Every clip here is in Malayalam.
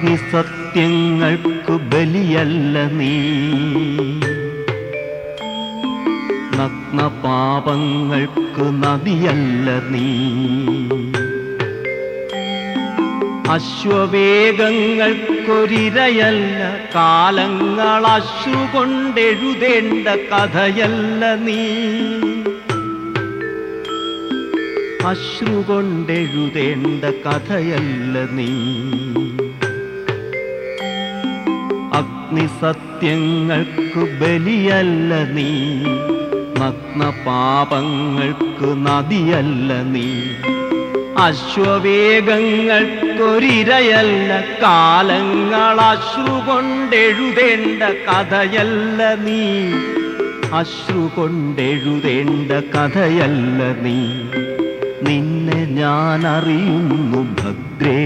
അഗ്നിസത്യങ്ങൾക്കു ബലിയല്ല നീ, നഗ്നപാപങ്ങൾക്ക് നദിയല്ല നീ. അശ്വവേഗങ്ങൾക്കൊരിരയല്ല, കാലങ്ങൾ അശ്രുകൊണ്ടെഴുതേണ്ട കഥയല്ല നീ, അശ്രുകൊണ്ടെഴുതേണ്ട കഥയല്ല നീ. അഗ്നിസത്യങ്ങൾക്കു ബലിയല്ല നീ, നഗ്നപാപങ്ങൾക്ക് നദിയല്ല നീ. അശ്വവേഗങ്ങൾക്കൊരിരയല്ല, കാലങ്ങൾ അശ്രുകൊണ്ടെഴുതേണ്ട കഥയല്ല നീ, അശ്രുകൊണ്ടെഴുതേണ്ട കഥയല്ല നീ. നിന്നെ ഞാൻ അറിയുന്നു ഭദ്രേ,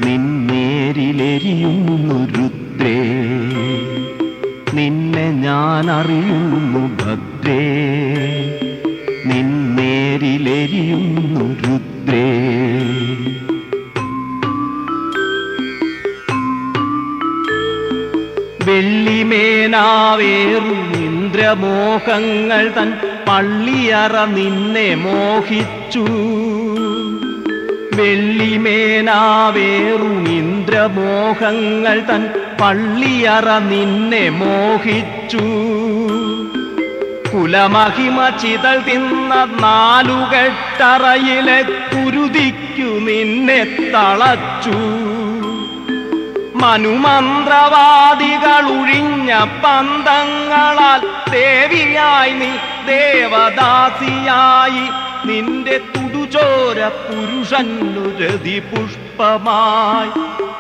നിന്നേരിലെരിയുന്നു രുദ്രേ. നിന്നെ ഞാൻ അറിയുന്നു ഭദ്രേ, നിന്നേരിലെരിയുന്നു രുദ്രേ. വെള്ളിമേനാവേറും ഇന്ദ്രമോഹങ്ങൾ തൻ പള്ളിയറ നിന്നെ മോഹിച്ചു. വെള്ളിമേനാവേറും ഇന്ദ്രമോഹങ്ങൾ തൻ പള്ളിയറ നിന്നെ മോഹിച്ചു. കുലമഹിമ ചിതൽ തിന്ന നാലുകെട്ടറയിലെ കുരുതിക്കു നിന്നെ തളച്ചു. മനുമന്ത്രവാദികൾ ഒഴിഞ്ഞ പന്തങ്ങളാൽ ദേവിയായി നീ ദേവദാസിയായി. നിന്റെ തുടുചോര പുരുഷന്നു രതി പുഷ്പമായി,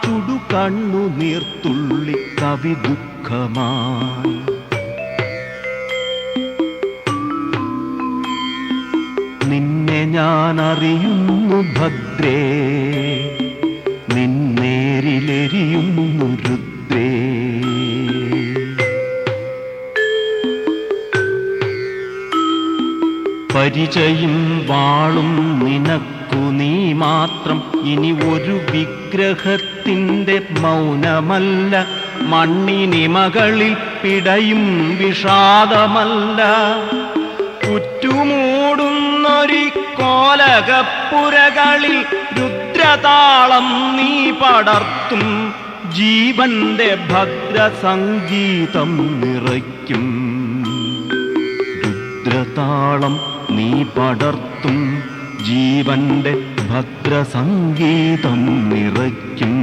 ചുടുകണ്ണു നീർത്തുള്ളി കവി ദുഃഖമായി. നിന്നെ ഞാൻ അറിയുന്നു ഭദ്രേ, നിന്നേരിലെരിയുന്നു രുദ്രേ. പരിചയും വാളും നിനക്കു നീ മാത്രം, ഇനി ഒരു വിഗ്രഹത്തിൻ്റെ മൗനമല്ല, മണ്ണിനിമകളിൽ പിടയും വിഷാദമല്ല. ചുറ്റുമൂടുന്നൊരു കോലകപ്പുരകളിൽ രുദ്രതാളം നീ പടർത്തും, ജീവന്റെ ഭദ്രസംഗീതം നിറയ്ക്കും. രുദ്രതാളം നീ പടർത്തും, ജീവന്റെ ഭദ്രസംഗീതം നിറയ്ക്കും.